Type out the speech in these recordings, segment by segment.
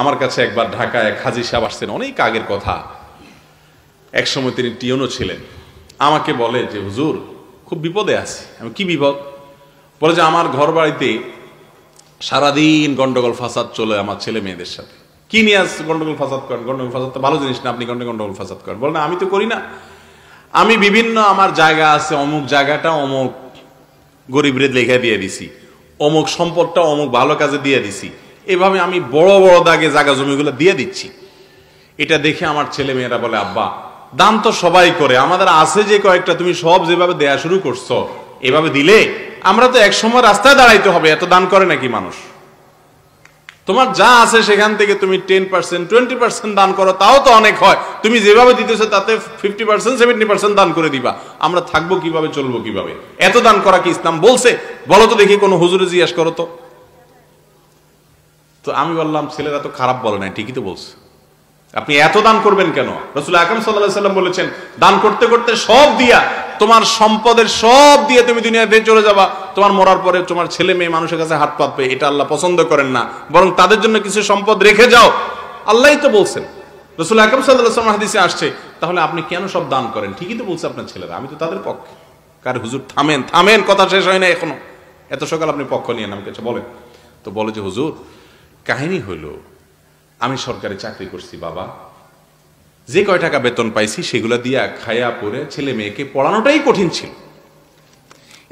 আমার কাছে একবার ঢাকায় এক হাজী সাহেব আসছেন, অনেক আগের কথা। এক সময় তিনি টিউনও ছিলেন। আমাকে বলে যে হুজুর খুব বিপদে আছি। আমি কি বিপদ? বলে যে আমার ঘর বাড়িতে সারাদিন গন্ডগোল ফাসাদ চলে আমার ছেলে মেয়েদের সাথে। কি নিয়ে আস গন্ডগোল ফাসাদ করেন? গন্ডগোল ফাসাদ তো ভালো জিনিস না, আপনি গন্ডগোল ফাসাদ করেন। বলে না, আমি তো করি না, আমি বিভিন্ন আমার জায়গা আছে, অমুক জায়গাটা অমুক গরিবরে লেখা দিয়ে দিছি, অমুক সম্পদটা অমুক ভালো কাজে দিয়ে দিছি, এভাবে আমি বড় বড় দাগে জায়গা জমিগুলো দিয়ে দিচ্ছি। এটা দেখে আমার ছেলে মেয়েরা বলে আব্বা দান তো সবাই করে, আমাদের আছে যে কয়েকটা, তুমি সব যেভাবে দেয়া শুরু করছো এভাবে দিলে আমরা তো এক সময় রাস্তায় দাঁড়াইতে হবে, এত দান করে নাকি মানুষ? তোমার যা আছে সেখান থেকে তুমি 10% 20% দান করো, তাও তো অনেক হয়। তুমি যেভাবে দিতেছো তাতে 50% 70% দান করে দিবা, আমরা থাকবো কিভাবে, চলবো কিভাবে? এত দান করা কি ইসলাম বলছে? বলো তো দেখি, কোনো হুজুরে জিজ্ঞাসা করো তো। তো আমি বললাম ছেলেরা তো খারাপ বলে নাই, ঠিকই তো বলছে। আপনি এত দান করবেন কেন? রাসূল আকরাম সাল্লাল্লাহু আলাইহি ওয়াসাল্লাম বলেছেন দান করতে করতে সব দিয়া, তোমার সম্পদের সব দিয়ে তুমি দুনিয়াতে চলে যাবা, তোমার মরার পরে তোমার ছেলে মেয়ে মানুষের কাছে হাত পাতবে, এটা আল্লাহ পছন্দ করেন না। বরং তাদের জন্য কিছু সম্পদ রেখে যাও, আল্লাহই তো বলছেন। রাসূল আকরাম সাল্লাল্লাহু আলাইহি ওয়াসাল্লাম হাদিসে আসছে, তাহলে আপনি কেন সব দান করেন? ঠিকই তো বলছে আপনার ছেলেরা, আমি তো তাদের পক্ষে। কার হুজুর থামেন থামেন, কথা শেষ হয় না এখনো, এত সকাল আপনি পক্ষ নিয়ে নাম কিছু বলেন। তো বলে যে হুজুর কাহিনী হইল, আমি সরকারি চাকরি করছি বাবা, যে কয় টাকা বেতন পাইছি সেগুলো দিয়া খায়া পরে ছেলে মেয়েকে পড়ানোটাই কঠিন ছিল।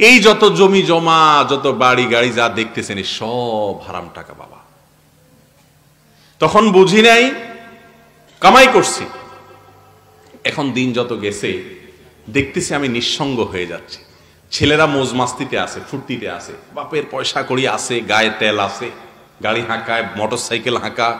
এই যত জমি জমা, যত বাড়ি গাড়ি যা দেখতেছেন সব হারাম টাকা বাবা। তখন বুঝি নাই, কামাই করছি। এখন দিন যত গেছে দেখতেছি আমি নিঃসঙ্গ হয়ে যাচ্ছি। ছেলেরা মোজ মাস্তিতে আছে, ফুর্তিতে আছে, বাপের পয়সা কড়ি আছে, গায়ে তেল আছে, গাড়ি হাঁকায়, মোটর সাইকেল হাঁকা,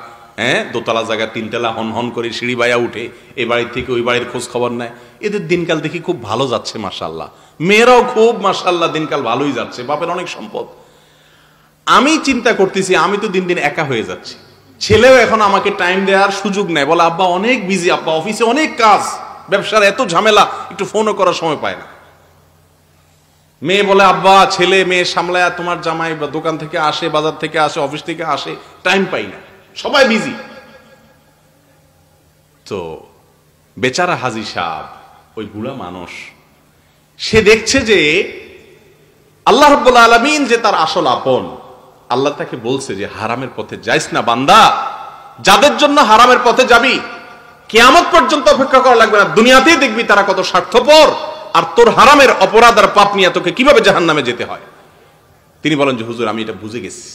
হ্যাঁ, দোতলা জায়গা তিনতলা হন হন করে সিঁড়ি বাইয়া উঠে এই বাড়ির থেকে ওই বাড়ির খোঁজ খবর নেয়। এদের দিনকাল দেখি খুব ভালো যাচ্ছে মাশাআল্লাহ, মেয়েরাও খুব মাশাআল্লাহ দিনকাল ভালোই যাচ্ছে, বাপের অনেক সম্পদ। আমি চিন্তা করতেছি আমি তো দিন দিন একা হয়ে যাচ্ছি। ছেলেও এখন আমাকে টাইম দেওয়ার সুযোগ নেয়, বলে আব্বা অনেক বিজি, আব্বা অফিসে অনেক কাজ, ব্যবসার এত ঝামেলা, একটু ফোনও করার সময় পায় না। মেয়ে বলে আব্বা ছেলে মেয়ে সামলায়, তোমার জামাই দোকান থেকে আসে, বাজার থেকে আসে, অফিস থেকে আসে, টাইম পাই না, সবাই বিজি। তো বেচারা হাজী সাহেব, ওই বুড়া মানুষ, সে দেখছে যে আল্লাহ রাব্বুল আলামিন যে তার আসল আপন, আল্লাহ তাকে বলছে যে হারামের পথে যাইস না বান্দা, যাদের জন্য হারামের পথে যাবি কিয়ামত পর্যন্ত অপেক্ষা করা লাগবে না, দুনিয়াতেই দেখবি তারা কত স্বার্থপর, আর তোর হারামের অপরাধ আর পাপ নিয়ে তোকে কিভাবে জাহান্নামে যেতে হয়। তিনি বলেন যে হুজুর আমি এটা বুঝে গেছি,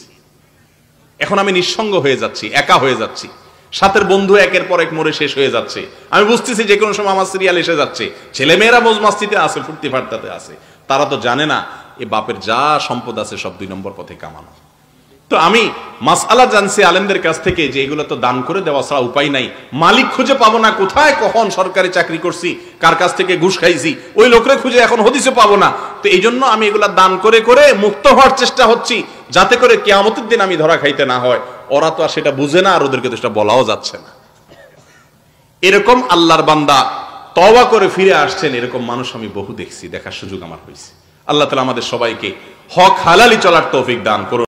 এখন আমি নিঃসঙ্গ হয়ে যাচ্ছি, একা হয়ে যাচ্ছি, সাথের বন্ধু একের পর এক মরে শেষ হয়ে যাচ্ছে, আমি বুঝতেছি যে কোনো সময় আমার সিরিয়াল এসে যাচ্ছে, ছেলে মেয়েরা মোজ মাস্তিতে আছে, ফুর্তি ফার্তাতে আছে, তারা তো জানে না এ বাপের যা সম্পদ আছে সব 2 নম্বর পথে কামানো। তো আমি মাসআলা জানছি আলেমদের কাছ থেকে যে এগুলো তো দান করে দেওয়া ছাড়া উপায় নাই, মালিক খুঁজে পাবো না, কোথায় কখন সরকারি চাকরি করছি, কার কাছ থেকে ঘুষ খাইছি, ওই লোকরে খুঁজে এখন হদিসে পাবো না। তো এই জন্য আমি এগুলা দান করে করে মুক্ত হওয়ার চেষ্টা হচ্ছি, যাতে করে কিয়ামতের দিন আমি ধরা খাইতে না হয়। ওরা তো আর সেটা বুঝে না, আর ওদেরকে তো সেটা বলাও যাচ্ছে না। এরকম আল্লাহর বান্দা তওবা করে ফিরে আসছেন, এরকম মানুষ আমি বহু দেখছি, দেখার সুযোগ আমার হয়েছে। আল্লাহ তাআলা আমাদের সবাইকে হক হালালি চলার তৌফিক দান করুন।